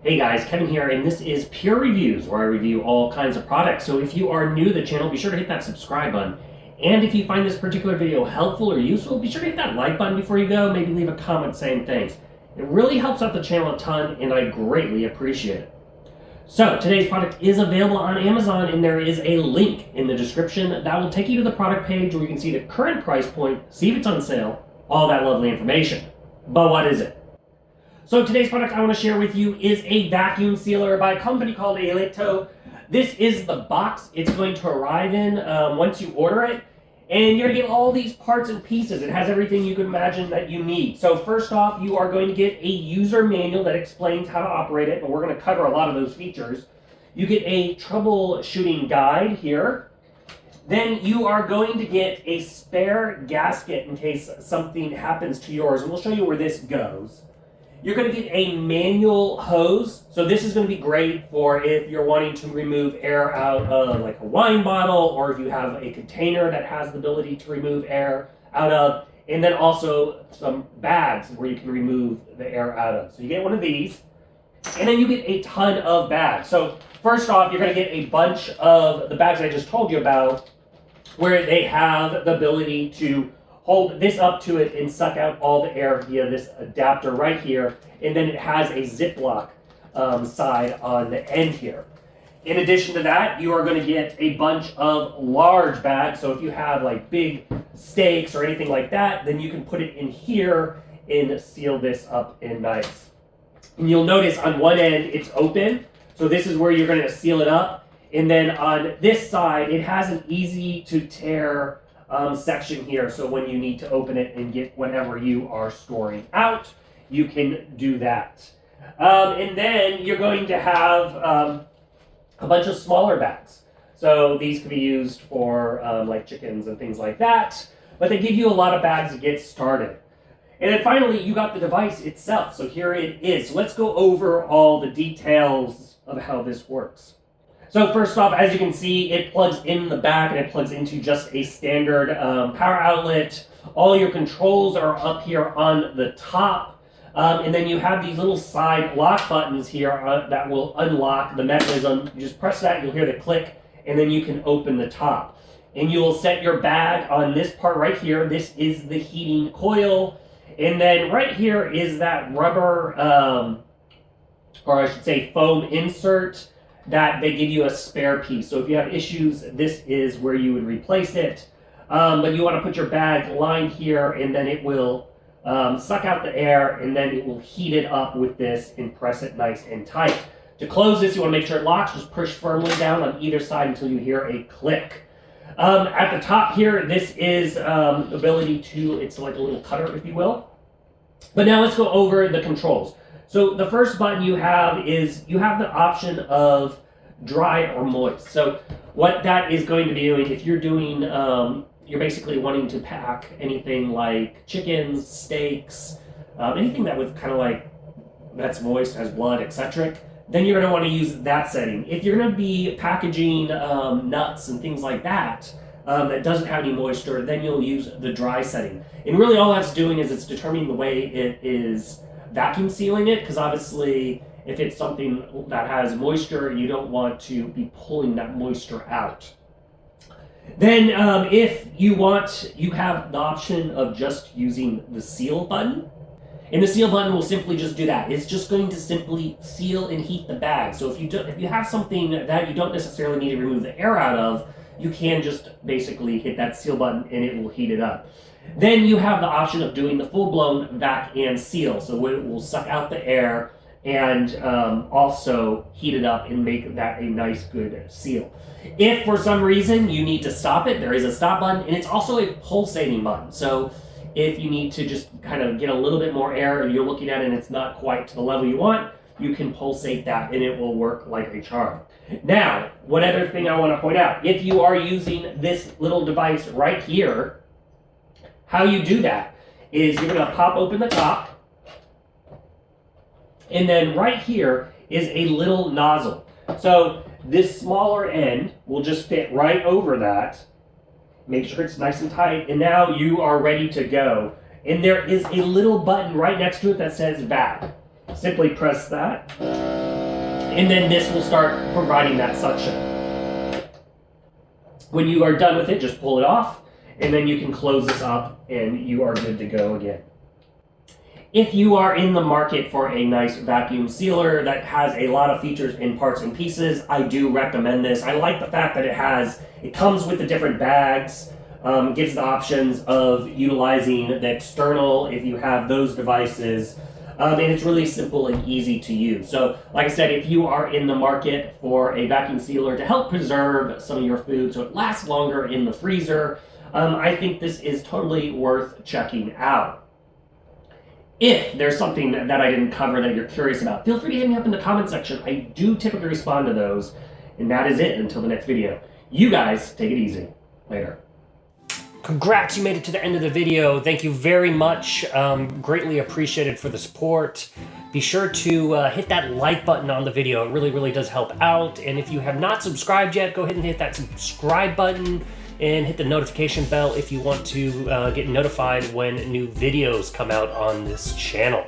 Hey guys, Kevin here, and this is Purereviews, where I review all kinds of products. So if you are new to the channel, be sure to hit that subscribe button. And if you find this particular video helpful or useful, be sure to hit that like button before you go. Maybe leave a comment saying thanks. It really helps out the channel a ton, and I greatly appreciate it. So today's product is available on Amazon, and there is a link in the description that will take you to the product page where you can see the current price point, see if it's on sale, all that lovely information. But what is it? So today's product I want to share with you is a vacuum sealer by a company called Aeitto. This is the box it's going to arrive in once you order it. And you're going to get all these parts and pieces. It has everything you can imagine that you need. So first off, you are going to get a user manual that explains how to operate it. And we're going to cover a lot of those features. You get a troubleshooting guide here. Then you are going to get a spare gasket in case something happens to yours. And we'll show you where this goes. You're going to get a manual hose. So this is going to be great for if you're wanting to remove air out of like a wine bottle, or if you have a container that has the ability to remove air out of, and then also some bags where you can remove the air out of. So you get one of these, and then you get a ton of bags. So first off, you're going to get a bunch of the bags I just told you about, where they have the ability to hold this up to it and suck out all the air via this adapter right here. And then it has a Ziploc side on the end here. In addition to that, you are going to get a bunch of large bags. So if you have like big steaks or anything like that, then you can put it in here and seal this up in nice. And you'll notice on one end it's open. So this is where you're going to seal it up. And then on this side, it has an easy to tear section here, so when you need to open it and get whatever you are storing out, you can do that. And then you're going to have a bunch of smaller bags. So these can be used for like chickens and things like that, but they give you a lot of bags to get started. And then finally, you got the device itself. So here it is. So let's go over all the details of how this works. So first off, as you can see, it plugs in the back and it plugs into just a standard power outlet. All your controls are up here on the top. And then you have these little side lock buttons here that will unlock the mechanism. You just press that, you'll hear the click, and then you can open the top. And you will set your bag on this part right here. This is the heating coil. And then right here is that rubber, or I should say foam insert, that they give you a spare piece. So if you have issues, this is where you would replace it. But you want to put your bag lined here, and then it will suck out the air, and then it will heat it up with this and press it nice and tight. To close this, you want to make sure it locks. Just push firmly down on either side until you hear a click. At the top here, this is the ability to, it's like a little cutter, if you will. But now let's go over the controls. So the first button you have is you have the option of dry or moist. So what that is going to be doing, if you're doing, you're basically wanting to pack anything like chickens, steaks, anything that with kind of like, that's moist, has blood, etc., then you're going to want to use that setting. If you're going to be packaging nuts and things like that, that doesn't have any moisture, then you'll use the dry setting. And really all that's doing is it's determining the way it is vacuum sealing it, because obviously if it's something that has moisture, you don't want to be pulling that moisture out. Then if you want, you have the option of just using the seal button. And the seal button will simply just do that. It's just going to simply seal and heat the bag. So if you have something that you don't necessarily need to remove the air out of, you can just basically hit that seal button and it will heat it up. Then you have the option of doing the full-blown vac and seal. So it will suck out the air and also heat it up and make that a nice, good seal. If for some reason you need to stop it, there is a stop button, and it's also a pulsating button. So if you need to just kind of get a little bit more air and you're looking at it and it's not quite to the level you want, you can pulsate that and it will work like a charm. Now, one other thing I want to point out, if you are using this little device right here, how you do that is you're going to pop open the top, and then right here is a little nozzle. So this smaller end will just fit right over that. Make sure it's nice and tight, and now you are ready to go. And there is a little button right next to it that says vac. Simply press that. And then this will start providing that suction. When you are done with it, just pull it off, and then you can close this up and you are good to go again. If you are in the market for a nice vacuum sealer that has a lot of features in parts and pieces, I do recommend this. I like the fact that it comes with the different bags, gives the options of utilizing the external if you have those devices, and it's really simple and easy to use. So, like I said, if you are in the market for a vacuum sealer to help preserve some of your food so it lasts longer in the freezer, I think this is totally worth checking out. If there's something that I didn't cover that you're curious about, feel free to hit me up in the comment section. I do typically respond to those. And that is it until the next video. You guys, take it easy. Later. Congrats, you made it to the end of the video. Thank you very much. Greatly appreciated for the support. Be sure to hit that like button on the video. It really, really does help out. And if you have not subscribed yet, go ahead and hit that subscribe button and hit the notification bell if you want to get notified when new videos come out on this channel.